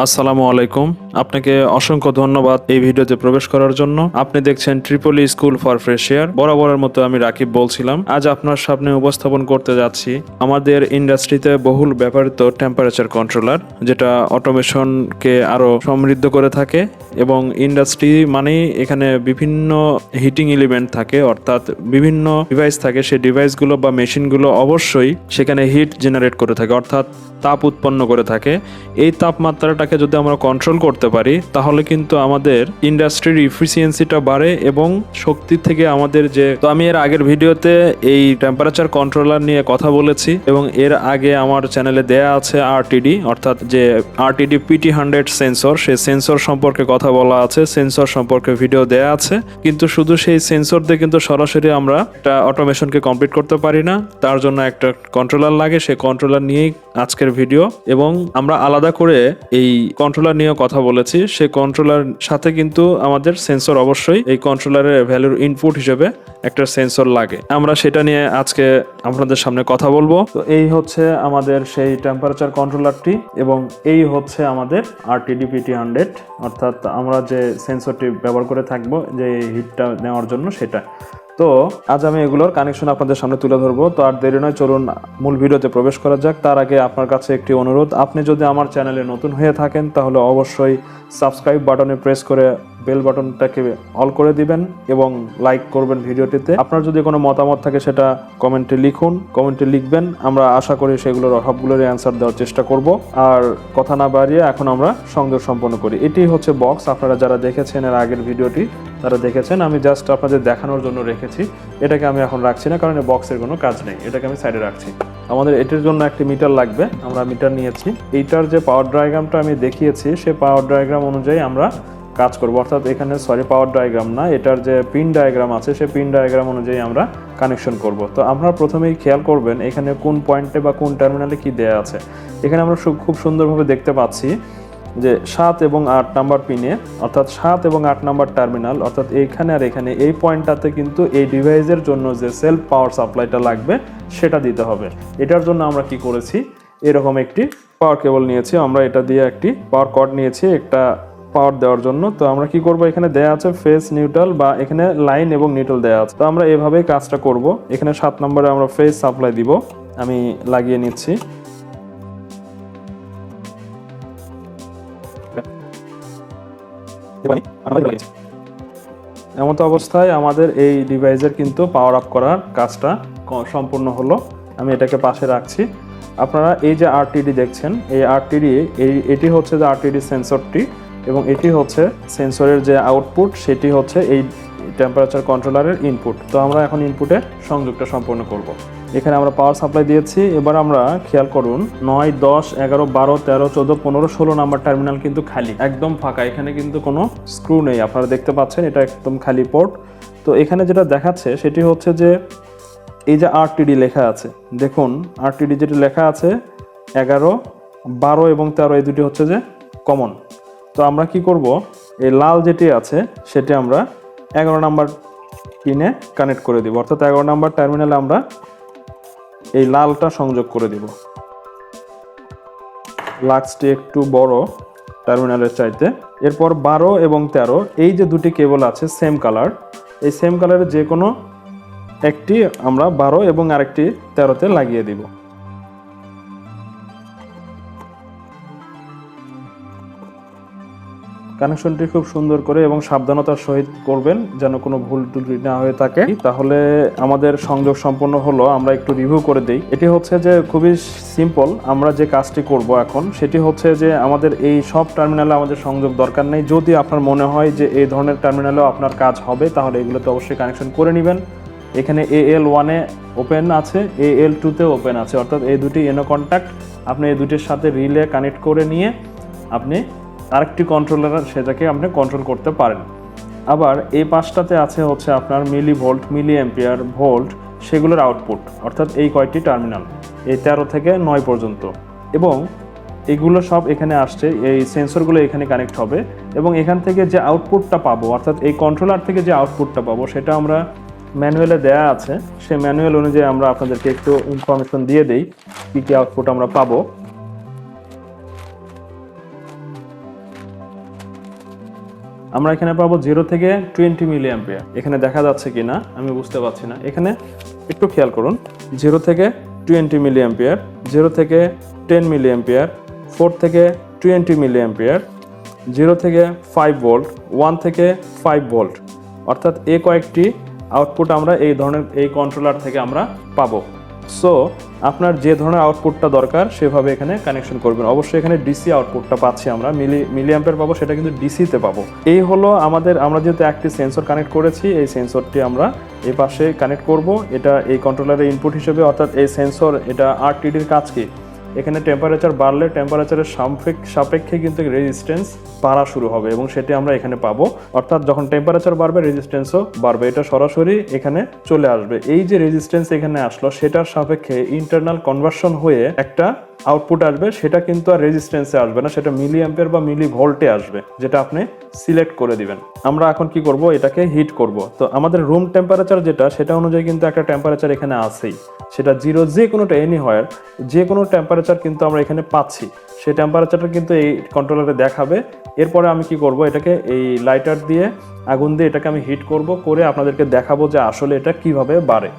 আসসালামু আলাইকুম। আপনাকে অসংখ্য ধন্যবাদ এই ভিডিওতে প্রবেশ করার জন্য। আপনি দেখছেন ট্রিপলি স্কুল ফর ফ্রেশিয়ার। বরাবরের মতো আমি রাকিব বলছিলাম। আজ আপনার সামনে উপস্থাপন করতে যাচ্ছি আমাদের ইন্ডাস্ট্রিতে বহুল ব্যবহৃত টেম্পারেচার কন্ট্রোলার, যেটা অটোমেশনকে আরো সমৃদ্ধ করে থাকে। এবং ইন্ডাস্ট্রি মানেই এখানে বিভিন্ন হিটিং এলিমেন্ট থাকে, অর্থাৎ বিভিন্ন ডিভাইস থাকে। সেই ডিভাইসগুলো বা মেশিনগুলো অবশ্যই সেখানে হিট জেনারেট করে থাকে, অর্থাৎ তাপ উৎপন্ন করে থাকে। এই তাপমাত্রাটাকে যদি আমরা কন্ট্রোল করতে পারি তাহলে কিন্তু আমাদের ইন্ডাস্ট্রির ইফিসিয়েন্সিটা বাড়ে এবং শক্তি থেকে আমাদের তো আমি এর আগের ভিডিওতে এই টেম্পারেচার কন্ট্রোলার নিয়ে কথা বলেছি এবং এর আগে আমার চ্যানেলে দেয়া আছে আরটিডি, অর্থাৎ যে আরটিডি PT100 সেন্সর, সেই সেন্সর সম্পর্কে কথা বলা আছে, সেন্সর সম্পর্কে ভিডিও দেয়া আছে। কিন্তু শুধু সেই সেন্সর দিয়ে কিন্তু সরাসরি আমরা একটা অটোমেশনকে কমপ্লিট করতে পারি না, তার জন্য একটা কন্ট্রোলার লাগে। সেই কন্ট্রোলার নিয়েই আজকের ভিডিও, এবং আমরা আলাদা করে এই কন্ট্রোলার নিয়ে কথা বলেছি। সেই কন্ট্রোলার সাথে কিন্তু আমাদের সেন্সর, অবশ্যই এই কন্ট্রোলারের ভ্যালুর ইনপুট হিসেবে একটা সেন্সর লাগে। আমরা সেটা নিয়ে আজকে আপনাদের সামনে কথা বলবো। তো এই হচ্ছে আমাদের সেই টেম্পারেচার কন্ট্রোলারটি এবং এই হচ্ছে আমাদের আরটিডি PT100, অর্থাৎ আমরা যে সেন্সরটি ব্যবহার করে থাকবো যে হিটটা নেওয়ার জন্য সেটা। তো আজ আমি এগুলোর কানেকশন আপনাদের সামনে তুলে ধরবো। তো আর দেরি নয়, চলুন মূল ভিডিওতে প্রবেশ করা যাক। তার আগে আপনার কাছে একটি অনুরোধ, আপনি যদি আমার চ্যানেলে নতুন হয়ে থাকেন তাহলে অবশ্যই সাবস্ক্রাইব বাটনে প্রেস করে বেল বাটনটাকে অল করে দিবেন এবং লাইক করবেন ভিডিওটিতে। আপনার যদি কোনো মতামত থাকে সেটা কমেন্টে লিখবেন। আমরা আশা করি সেগুলোর সবগুলোরই অ্যান্সার দেওয়ার চেষ্টা করব। আর কথা না বাড়িয়ে এখন আমরা সংযোগ সম্পন্ন করি। এটি হচ্ছে বক্স। আপনারা যারা দেখেছেন এর আগের ভিডিওটি তারা দেখেছেন। আমি জাস্ট আপনাদের দেখানোর জন্য রেখেছি। এটাকে আমি এখন রাখছি না, কারণ বক্সের কোনো কাজ নেই। এটাকে আমি সাইডে রাখছি। আমাদের এটির জন্য একটি মিটার লাগবে, আমরা মিটার নিয়েছি। এইটার যে পাওয়ার ডায়াগ্রামটা আমি দেখিয়েছি সেই পাওয়ার ডায়াগ্রাম অনুযায়ী আমরা কাজ করব, অর্থাৎ এখানে পাওয়ার ডায়াগ্রাম না, এটার যে পিন ডায়াগ্রাম আছে সেই পিন ডায়াগ্রাম অনুযায়ী আমরা কানেকশন করব। তো আমরা প্রথমেই খেয়াল করবেন এখানে কোন পয়েন্টে বা কোন টার্মিনালে কি দেয়া আছে। এখানে আমরা খুব সুন্দরভাবে দেখতে পাচ্ছি যে 7 এবং 8 নাম্বার পিনে, অর্থাৎ 7 এবং 8 নাম্বার টার্মিনাল, অর্থাৎ এইখানে আর এখানে এই পয়েন্টটাতে কিন্তু এই ডিভাইসের জন্য যে সেলফ পাওয়ার সাপ্লাইটা লাগবে সেটা দিতে হবে। এটার জন্য আমরা কি করেছি, এরকম একটি পাওয়ার কেবল নিয়েছি। আমরা এটা দিয়ে একটি পাওয়ার কর্ড নিয়েছি একটা পাওয়ার দেওয়ার জন্য। তো আমরা কি করব, এখানে দেয়া আছে ফেজ নিউট্রাল, বা এখানে লাইন এবং নিউট্রাল দেয়া আছে। তো আমরা এভাবেই কাজটা করব। এখানে 7 নম্বরে আমরা ফেজ সাপ্লাই দিব। আমি লাগিয়ে নিচ্ছি। এমতো অবস্থায় আমাদের এই ডিভাইসের কিন্তু পাওয়ার আপ করার কাজটা সম্পূর্ণ হলো। আমি এটাকে পাশে রাখছি। আপনারা এই যে আরটিডি দেখছেন, এই আরটিডি এটি হচ্ছে যে আরটিডি সেন্সরটি, এবং এটি হচ্ছে সেন্সরের যে আউটপুট, সেটি হচ্ছে এই টেম্পারেচার কন্ট্রোলারের ইনপুট। তো আমরা এখন ইনপুটে সংযোগটা সম্পন্ন করব। এখানে আমরা পাওয়ার সাপ্লাই দিয়েছি। এবার আমরা খেয়াল করুন 9, 10, 11, 12, 13, 14, 15, 16 নাম্বার টার্মিনাল কিন্তু খালি, একদম ফাঁকা। এখানে কিন্তু কোনো স্ক্রু নেই, আপনারা দেখতে পাচ্ছেন এটা একদম খালি পোর্ট। তো এখানে যেটা দেখাচ্ছে সেটি হচ্ছে যে এই যে আরটিডি লেখা আছে, দেখুন আরটিডি যেটি লেখা আছে 11, 12 এবং 13 এই দুটি হচ্ছে যে কমন। তো আমরা কি করব, এই লাল যেটি আছে সেটি আমরা 11 নাম্বার পিনে কানেক্ট করে দিব, অর্থাৎ 11 নাম্বার টার্মিনালে আমরা এই লালটা সংযোগ করে দিব। লাক্সটি একটু বড় টার্মিনালের চাইতে। এরপর 12 এবং 13 এই যে দুটি কেবল আছে সেম কালার, এই সেম কালারের যে কোনো একটি আমরা 12 এবং আরেকটি 13তে লাগিয়ে দিব। কানেকশনটি খুব সুন্দর করে এবং সাবধানতার সহিত করবেন যেন কোনো ভুল ত্রুটি না হয়ে থাকে। তাহলে আমাদের সংযোগ সম্পন্ন হলো। আমরা একটু রিভিউ করে দেই। এটি হচ্ছে যে খুবই সিম্পল। আমরা যে কাজটি করব এখন সেটি হচ্ছে যে আমাদের এই সব টার্মিনালে আমাদের সংযোগ দরকার নেই। যদি আপনার মনে হয় যে এই ধরনের টার্মিনালেও আপনার কাজ হবে তাহলে এগুলোতে অবশ্যই কানেকশন করে নেবেন। এখানে AL1-এ ওপেন আছে, AL2-তে ওপেন আছে, অর্থাৎ এই দুটি এনো কন্ট্যাক্ট। আপনি এই দুটির সাথে রিলে কানেক্ট করে নিয়ে আপনি আরেকটি কন্ট্রোলার সেটাকে আপনি কন্ট্রোল করতে পারেন। আবার এই পাশটাতে আছে হচ্ছে আপনার মিলি ভোল্ট, মিলি অ্যাম্পিয়ার, ভোল্ট, সেগুলোর আউটপুট, অর্থাৎ এই কয়টি টার্মিনাল, এই 13 থেকে 9 পর্যন্ত। এবং এগুলো সব এখানে আসছে, এই সেন্সরগুলো এখানে কানেক্ট হবে এবং এখান থেকে যে আউটপুটটা পাবো, অর্থাৎ এই কন্ট্রোলার থেকে যে আউটপুটটা পাবো সেটা আমরা ম্যানুয়ালে দেয়া আছে। সেই ম্যানুয়াল অনুযায়ী আমরা আপনাদেরকে একটু ইনফরমেশন দিয়ে দেই কী কী আউটপুট আমরা পাবো। আমরা এখানে পাবো 0 থেকে 20 মিলি অ্যাম্পিয়ার। এখানে দেখা যাচ্ছে কিনা আমি বুঝতে পারছি না, এখানে একটু খেয়াল করুন। 0 থেকে 20 মিলি অ্যাম্পিয়ার, 0 থেকে 10 মিলি অ্যাম্পিয়ার, 4 থেকে 20 মিলি অ্যাম্পিয়ার, 0 থেকে 5 ভোল্ট, 1 থেকে 5 ভোল্ট। অর্থাৎ এই কয়েকটি আউটপুট আমরা এই ধরনের এই কন্ট্রোলার থেকে আমরা পাবো। সো আপনার যে ধরনের আউটপুটটা দরকার সেভাবে এখানে কানেকশন করবেন। অবশ্যই এখানে ডিসি আউটপুটটা পাচ্ছি আমরা, মিলি অ্যাম্পিয়ার পাবো, সেটা কিন্তু ডিসিতে পাবো। এই হলো আমরা যেহেতু একটি সেন্সর কানেক্ট করেছি, এই সেন্সরটি আমরা এই পাশে কানেক্ট করব। এটা এই কন্ট্রোলারের ইনপুট হিসেবে, অর্থাৎ এই সেন্সর এটা আরটিডির কাজ কি, এখানে টেম্পারেচার বাড়লে টেম্পারেচারের সাপেক্ষে কিন্তু রেজিস্ট্যান্স বাড়া শুরু হবে এবং সেটি আমরা এখানে পাবো। অর্থাৎ যখন টেম্পারেচার বাড়বে রেজিস্ট্যান্সও বাড়বে, এটা সরাসরি এখানে চলে আসবে। এই যে রেজিস্ট্যান্স এখানে আসলো সেটার সাপেক্ষে ইন্টারনাল কনভার্সন হয়ে একটা আউটপুট আসবে, সেটা কিন্তু আর রেজিস্ট্যান্সে আসবে না, সেটা মিলি অ্যাম্পিয়ার বা মিলি ভোল্টে আসবে, যেটা আপনি সিলেক্ট করে দিবেন। আমরা এখন কি করব, এটাকে হিট করব। তো আমাদের রুম টেম্পারেচার যেটা, সেটা অনুযায়ী কিন্তু একটা টেম্পারেচার এখানে আছেই, সেটা 0 যে কোনোটা এনিহোয়ার যে কোনো টেম্পারেচার কিন্তু আমরা এখানে পাচ্ছি। সেই টেম্পারেচারটা কিন্তু এই কন্ট্রোলারে দেখাবে। এরপরে আমি কি করব, এটাকে এই লাইটার দিয়ে আগুন দিয়ে এটাকে আমি হিট করব, করে আপনাদেরকে দেখাবো যে আসলে এটা কিভাবে বাড়ে।